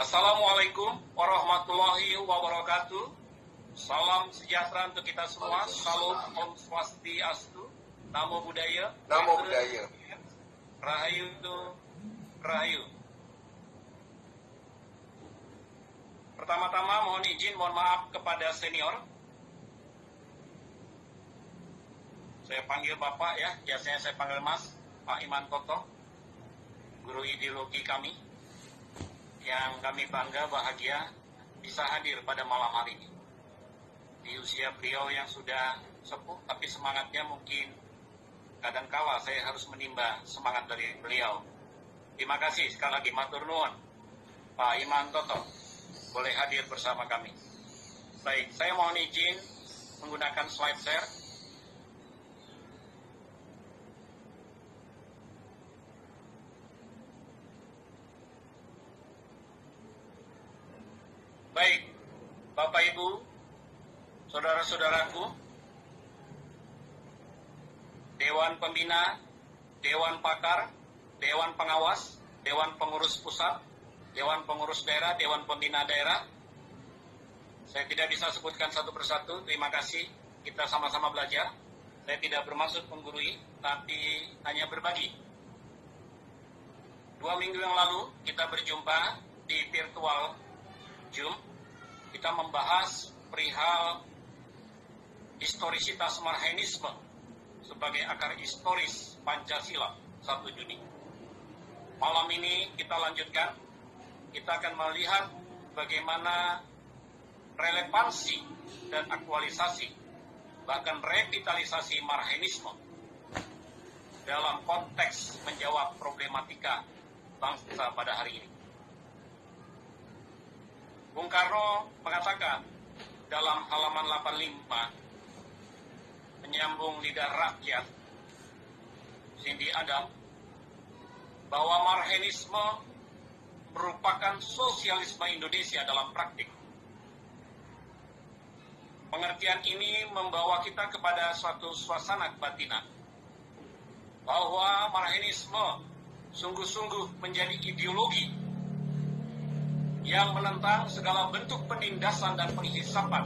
Assalamualaikum warahmatullahi wabarakatuh. Salam sejahtera untuk kita semua. Salam Om Swastiastu. Namo Buddhaya. Namo Buddhaya. Rahayu. Rahayu. Pertama-tama mohon izin, mohon maaf kepada senior. Saya panggil Bapak ya, biasanya saya panggil Mas, Pak Iman Toto, guru ideologi kami, yang kami bangga, bahagia bisa hadir pada malam hari ini. Di usia beliau yang sudah sepuh, tapi semangatnya mungkin kadangkala saya harus menimba semangat dari beliau. Terima kasih sekali lagi, matur nuwun, Pak Iman Toto, boleh hadir bersama kami. Baik, saya mohon izin menggunakan slide share. Baik, Bapak Ibu, saudara-saudaraku, Dewan Pembina, Dewan Pakar, Dewan Pengawas, Dewan Pengurus Pusat, Dewan Pengurus Daerah, Dewan Pembina Daerah. Saya tidak bisa sebutkan satu persatu, terima kasih, kita sama-sama belajar. Saya tidak bermaksud menggurui, tapi hanya berbagi. 2 minggu yang lalu kita berjumpa di virtual Zoom, kita membahas perihal historisitas Marhaenisme sebagai akar historis Pancasila 1 Juni. Malam ini kita lanjutkan, kita akan melihat bagaimana relevansi dan aktualisasi, bahkan revitalisasi Marhaenisme dalam konteks menjawab problematika bangsa pada hari ini. Bung Karno mengatakan dalam halaman 85, menyambung lidah rakyat, Cindy Adam, bahwa Marhaenisme merupakan sosialisme Indonesia dalam praktik. Pengertian ini membawa kita kepada suatu suasana kebatinan, bahwa Marhaenisme sungguh-sungguh menjadi ideologi yang menentang segala bentuk penindasan dan penghisapan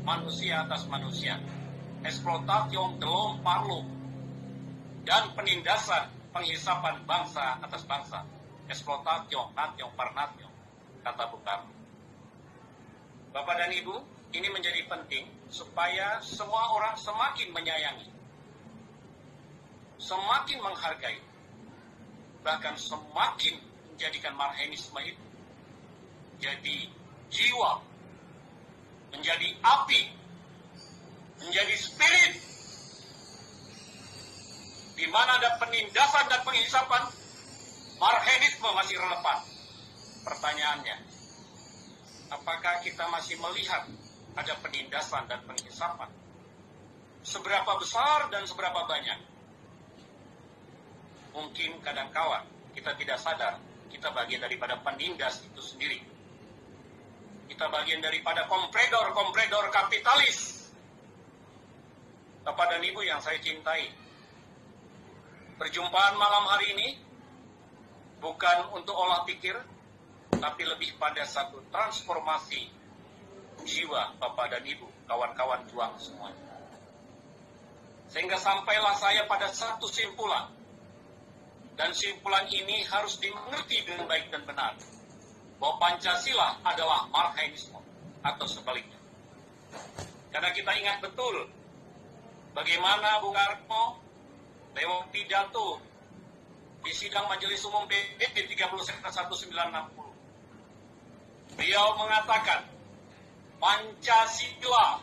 manusia atas manusia, eksploitasi delom parlo, dan penindasan penghisapan bangsa atas bangsa, eksploitasi nation per nation, kata Bung Karno. Bapak dan Ibu, ini menjadi penting supaya semua orang semakin menyayangi, semakin menghargai, bahkan semakin menjadikan Marhaenisme itu menjadi jiwa, menjadi api, menjadi spirit. Di mana ada penindasan dan penghisapan, Marhaenisme masih relevan. Pertanyaannya, apakah kita masih melihat ada penindasan dan penghisapan? Seberapa besar dan seberapa banyak? Mungkin kadangkala kita tidak sadar, kita bagian daripada penindas itu sendiri. Kita bagian daripada kompredor kapitalis. Bapak dan Ibu yang saya cintai, perjumpaan malam hari ini bukan untuk olah pikir, tapi lebih pada satu transformasi jiwa Bapak dan Ibu, kawan-kawan juang semuanya. Sehingga sampailah saya pada satu simpulan, dan simpulan ini harus dimengerti dengan baik dan benar, bahwa Pancasila adalah Marhaenisme atau sebaliknya. Karena kita ingat betul bagaimana Bung Karno lewat pidato di sidang Majelis Umum PBB 30 September 1960. Beliau mengatakan, Pancasila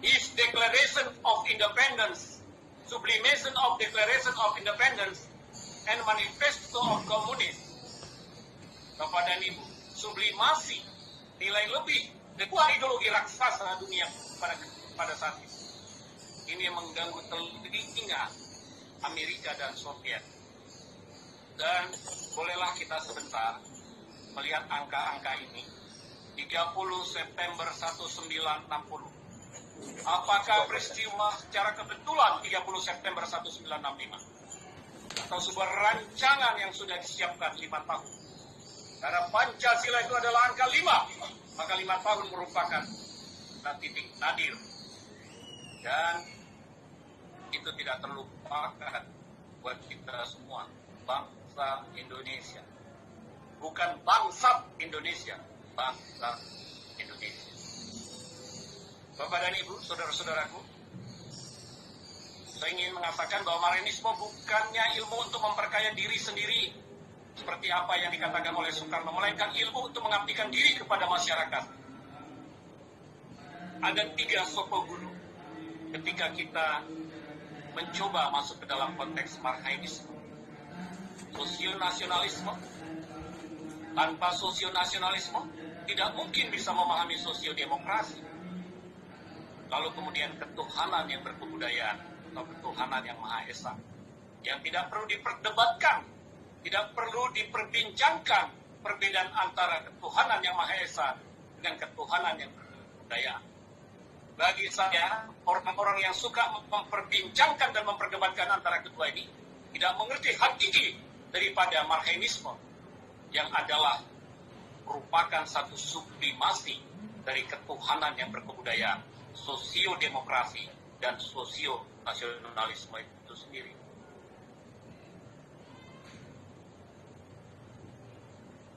is Declaration of Independence, sublimation of Declaration of Independence, and Manifesto of Communism. Bapak dan Ibu, sublimasi, nilai lebih dari ideologi raksasa dunia pada saat itu. Ini yang mengganggu telinga Amerika dan Soviet. Dan bolehlah kita sebentar melihat angka-angka ini. 30 September 1960. Apakah peristiwa secara kebetulan 30 September 1965? Atau sebuah rancangan yang sudah disiapkan 5 tahun? Karena Pancasila itu adalah angka 5, maka 5 tahun merupakan titik nadir. Dan itu tidak terlupakan buat kita semua, bangsa Indonesia. Bukan bangsa Indonesia, bangsa Indonesia. Bapak dan Ibu, saudara-saudaraku, saya ingin mengatakan bahwa Marxisme bukannya ilmu untuk memperkaya diri sendiri, seperti apa yang dikatakan oleh Soekarno, melainkan ilmu untuk mengabdikan diri kepada masyarakat. Ada 3 sopo guru ketika kita mencoba masuk ke dalam konteks Marxisme. Sosionasionalisme. Tanpa sosionasionalisme tidak mungkin bisa memahami sosiodemokrasi. Lalu kemudian ketuhanan yang berkebudayaan atau ketuhanan yang Maha Esa, yang tidak perlu diperdebatkan, tidak perlu diperbincangkan perbedaan antara ketuhanan yang Maha Esa dengan ketuhanan yang berkebudayaan. Bagi saya, orang-orang yang suka memperbincangkan dan memperdebatkan antara kedua ini tidak mengerti hakiki daripada Marxisme, yang adalah merupakan satu sublimasi dari ketuhanan yang berkebudayaan, sosiodemokrasi dan sosionasionalisme itu sendiri.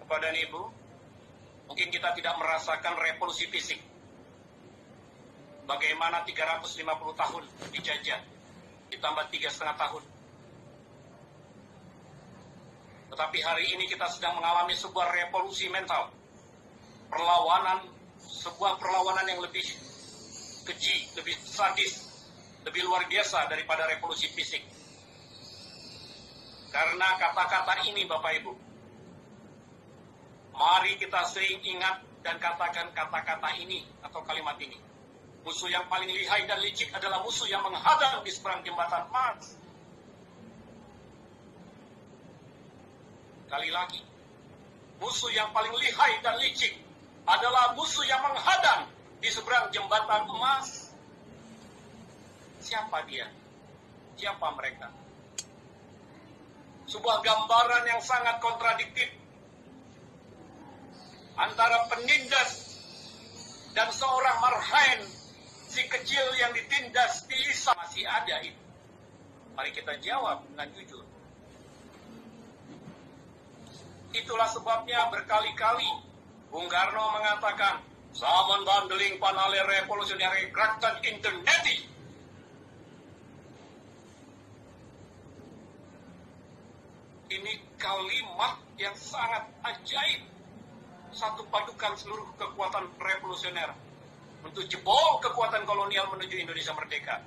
Bapak dan Ibu, mungkin kita tidak merasakan revolusi fisik. Bagaimana 350 tahun dijajah, ditambah 3,5 tahun. Tetapi hari ini kita sedang mengalami sebuah revolusi mental. Sebuah perlawanan yang lebih keji, lebih sadis, lebih luar biasa daripada revolusi fisik. Karena kata-kata ini, Bapak Ibu, mari kita sering ingat dan katakan kata-kata ini atau kalimat ini. Musuh yang paling lihai dan licik adalah musuh yang menghadang di seberang jembatan Marx. Kali lagi, musuh yang paling lihai dan licik adalah musuh yang menghadang di seberang jembatan emas. Siapa dia? Siapa mereka? Sebuah gambaran yang sangat kontradiktif antara penindas dan seorang marhain, si kecil yang ditindas diisa. Masih ada itu. Mari kita jawab dengan jujur. Itulah sebabnya berkali-kali Bung Karno mengatakan, "Zaman bandeling panale revolusionari Kraton interneti." Ini kalimat yang sangat ajaib. Satu padukan seluruh kekuatan revolusioner untuk jebol kekuatan kolonial menuju Indonesia merdeka.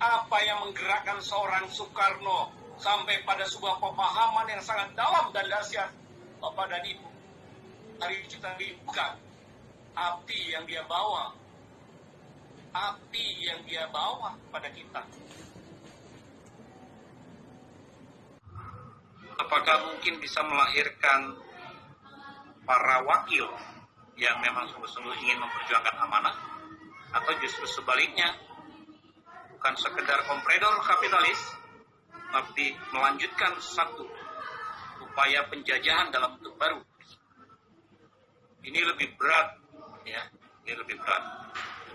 Apa yang menggerakkan seorang Soekarno sampai pada sebuah pemahaman yang sangat dalam dan dahsyat, Bapak dan Ibu? Mari kita buka api yang dia bawa. Api yang dia bawa pada kita. Apakah mungkin bisa melahirkan para wakil yang memang sungguh-sungguh ingin memperjuangkan amanah, atau justru sebaliknya, bukan sekedar komprador kapitalis, tapi melanjutkan satu upaya penjajahan dalam bentuk baru? Ini lebih berat, ya, ini lebih berat.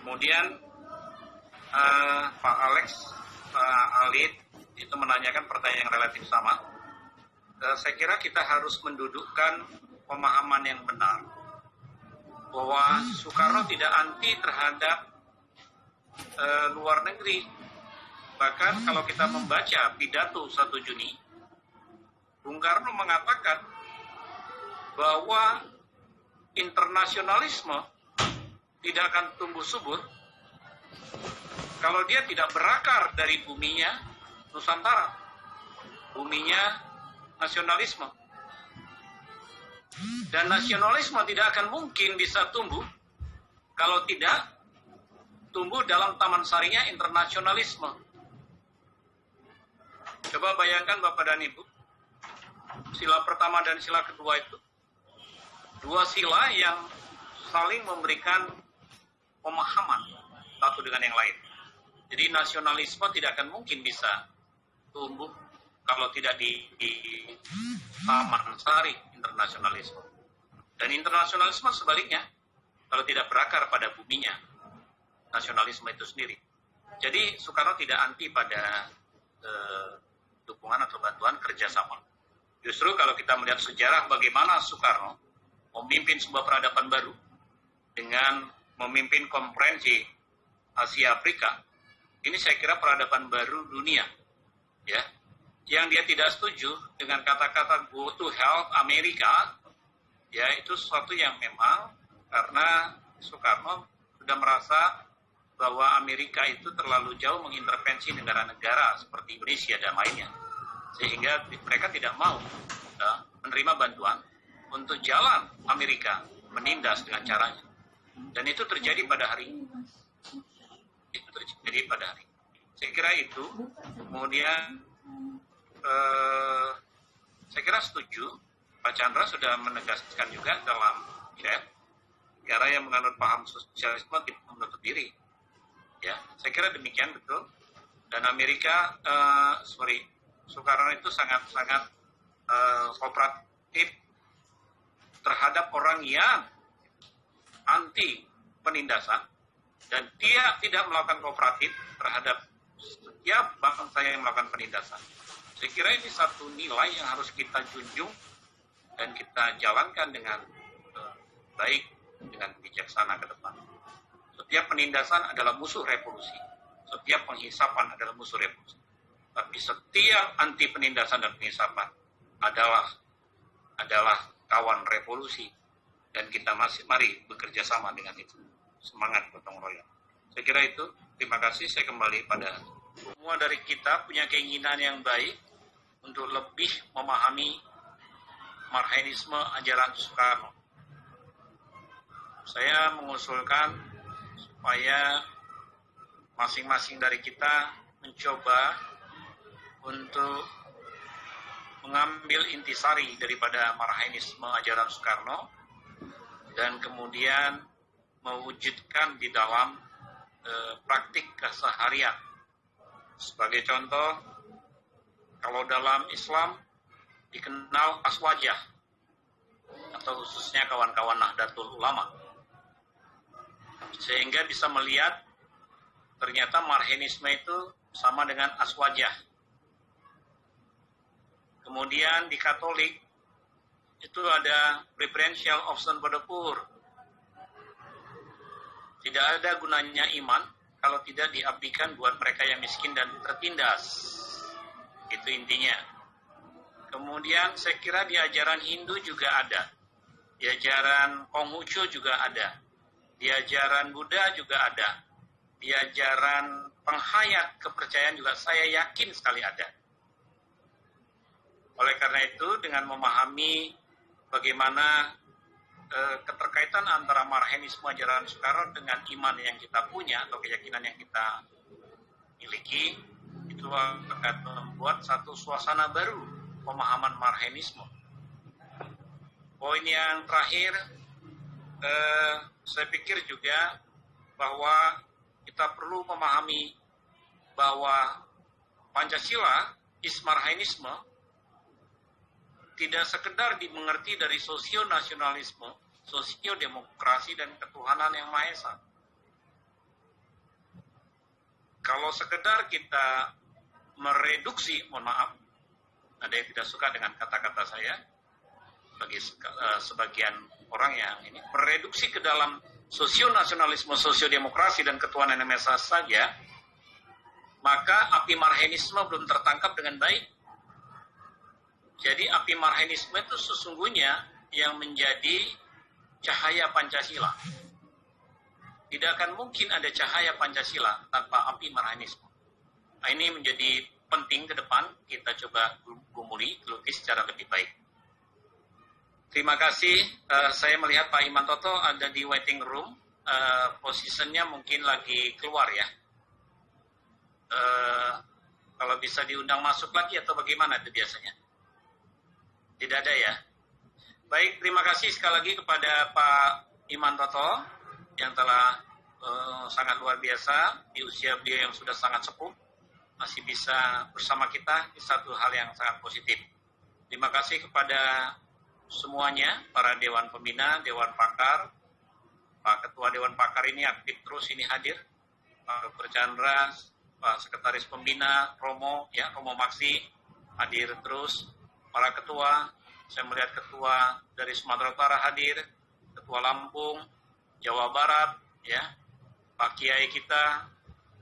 Kemudian Pak Alex, Pak Alit itu menanyakan pertanyaan yang relatif sama. Saya kira kita harus mendudukkan pemahaman yang benar bahwa Soekarno tidak anti terhadap luar negeri. Bahkan kalau kita membaca pidato 1 Juni, Bung Karno mengatakan bahwa internasionalisme tidak akan tumbuh subur kalau dia tidak berakar dari buminya Nusantara, buminya nasionalisme. Dan nasionalisme tidak akan mungkin bisa tumbuh kalau tidak tumbuh dalam taman sarinya internasionalisme. Coba bayangkan Bapak dan Ibu, sila pertama dan sila kedua itu dua sila yang saling memberikan pemahaman satu dengan yang lain. Jadi nasionalisme tidak akan mungkin bisa tumbuh kalau tidak di Taman Sari internasionalisme. Dan internasionalisme sebaliknya, kalau tidak berakar pada buminya, nasionalisme itu sendiri. Jadi Soekarno tidak anti pada dukungan atau bantuan kerjasama. Justru kalau kita melihat sejarah bagaimana Soekarno memimpin sebuah peradaban baru dengan memimpin konferensi Asia Afrika, ini saya kira peradaban baru dunia, ya. Yang dia tidak setuju dengan kata-kata go to help Amerika, ya itu sesuatu yang memang karena Soekarno sudah merasa bahwa Amerika itu terlalu jauh mengintervensi negara-negara seperti Indonesia dan lainnya, sehingga mereka tidak mau menerima bantuan untuk jalan Amerika menindas dengan caranya. Dan itu terjadi pada hari ini. Itu terjadi pada hari ini. Saya kira itu. Kemudian saya kira setuju. Pak Chandra sudah menegaskan juga dalam chat, negara yang menganut paham sosialisme tidak menutup diri. Ya, saya kira demikian betul. Dan Amerika, Soekarno itu sangat-sangat kooperatif terhadap orang yang anti penindasan, dan dia tidak melakukan kooperatif terhadap setiap bangsa yang melakukan penindasan. Saya kira ini satu nilai yang harus kita junjung dan kita jalankan dengan baik, dengan bijaksana ke depan. Setiap penindasan adalah musuh revolusi. Setiap penghisapan adalah musuh revolusi. Tapi setiap anti penindasan dan penghisapan adalah kawan revolusi. Dan kita mari bekerja sama dengan itu. Semangat gotong royong. Saya kira itu. Terima kasih. Saya kembali pada semua dari kita punya keinginan yang baik untuk lebih memahami marxisme ajaran Soekarno. Saya mengusulkan supaya masing-masing dari kita mencoba untuk mengambil intisari daripada marxisme ajaran Soekarno dan kemudian mewujudkan di dalam praktik keseharian. Sebagai contoh, kalau dalam Islam dikenal aswajah atau khususnya kawan-kawan Nahdlatul Ulama, sehingga bisa melihat ternyata marxisme itu sama dengan aswajah. Kemudian di Katolik itu ada preferential option for the poor. Tidak ada gunanya iman kalau tidak diabdikan buat mereka yang miskin dan tertindas. Itu intinya. Kemudian saya kira di ajaran Hindu juga ada. Di ajaran Konghucu juga ada. Di ajaran Buddha juga ada. Di ajaran penghayat kepercayaan juga saya yakin sekali ada. Oleh karena itu, dengan memahami bagaimana keterkaitan antara marxisme ajaran Soekarno dengan iman yang kita punya atau keyakinan yang kita miliki, itu akan membuat satu suasana baru pemahaman marxisme. Poin yang terakhir, saya pikir juga bahwa kita perlu memahami bahwa Pancasila is marxisme tidak sekedar dimengerti dari sosio-nasionalisme, sosio-demokrasi, dan ketuhanan yang Maha Esa. Kalau sekedar kita mereduksi, mohon maaf, ada yang tidak suka dengan kata-kata saya, bagi sebagian orang yang ini, mereduksi ke dalam sosio-nasionalisme, sosio-demokrasi, dan ketuhanan yang Maha Esa saja, maka api marxisme belum tertangkap dengan baik. Jadi api marxisme itu sesungguhnya yang menjadi cahaya Pancasila. Tidak akan mungkin ada cahaya Pancasila tanpa api marxisme. Nah, ini menjadi penting ke depan, kita coba gumuli, lukis secara lebih baik. Terima kasih. Saya melihat Pak Iman Toto ada di waiting room. Posisinya mungkin lagi keluar ya. Kalau bisa diundang masuk lagi atau bagaimana itu biasanya? Tidak ada ya. Baik, terima kasih sekali lagi kepada Pak Iman Toto yang telah sangat luar biasa di usia beliau yang sudah sangat sepuh masih bisa bersama kita, ini satu hal yang sangat positif. Terima kasih kepada semuanya, para Dewan Pembina, Dewan Pakar, Pak Ketua Dewan Pakar ini aktif terus ini hadir, Pak Dr. Chandra, Pak Sekretaris Pembina, Romo Maksi, hadir terus, para ketua, saya melihat ketua dari Sumatera Utara hadir, ketua Lampung, Jawa Barat, ya, Pak Kiai kita,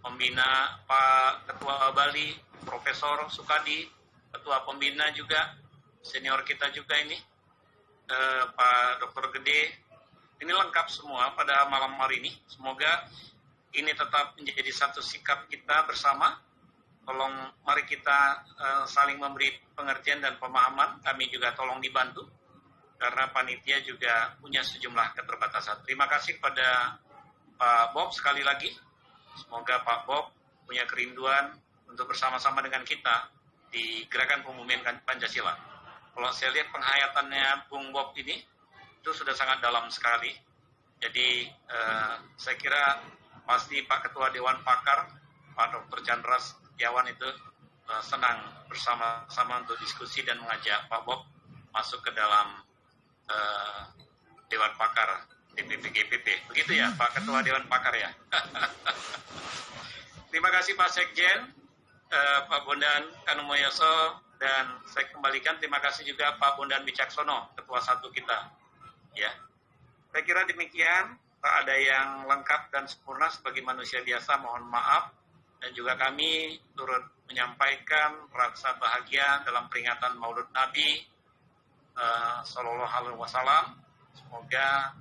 pembina Pak Ketua Bali, Profesor Sukadi, Ketua Pembina juga, senior kita juga ini, Pak Dr. Gede. Ini lengkap semua pada malam hari ini. Semoga ini tetap menjadi satu sikap kita bersama. Tolong mari kita saling memberi pengertian dan pemahaman. Kami juga tolong dibantu karena panitia juga punya sejumlah keterbatasan. Terima kasih kepada Pak Bob sekali lagi. Semoga Pak Bob punya kerinduan untuk bersama-sama dengan kita di Gerakan Pemulihan Pancasila. Kalau saya lihat penghayatannya Bung Bob ini itu sudah sangat dalam sekali. Jadi saya kira pasti Pak Ketua Dewan Pakar, Pak Dr. Chandra Setiawan itu senang bersama-sama untuk diskusi dan mengajak Pak Bob masuk ke dalam Dewan Pakar DPP-GPP. Begitu ya Pak Ketua Dewan Pakar ya. Terima kasih Pak Sekjen, Pak Bondan Kanumoyoso, dan saya kembalikan terima kasih juga Pak Bondan Wicaksono, Ketua 1 kita. Ya, saya kira demikian. Tak ada yang lengkap dan sempurna sebagai manusia biasa, mohon maaf. Dan juga kami turut menyampaikan rasa bahagia dalam peringatan Maulid Nabi Sallallahu Alaihi Wasallam. Semoga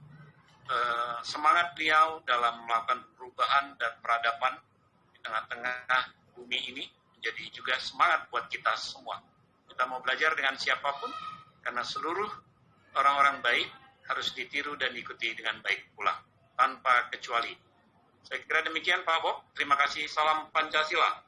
semangat beliau dalam melakukan perubahan dan peradaban di tengah-tengah bumi ini menjadi juga semangat buat kita semua. Kita mau belajar dengan siapapun, karena seluruh orang-orang baik harus ditiru dan diikuti dengan baik pula, tanpa kecuali. Saya kira demikian Pak Bob. Terima kasih. Salam Pancasila.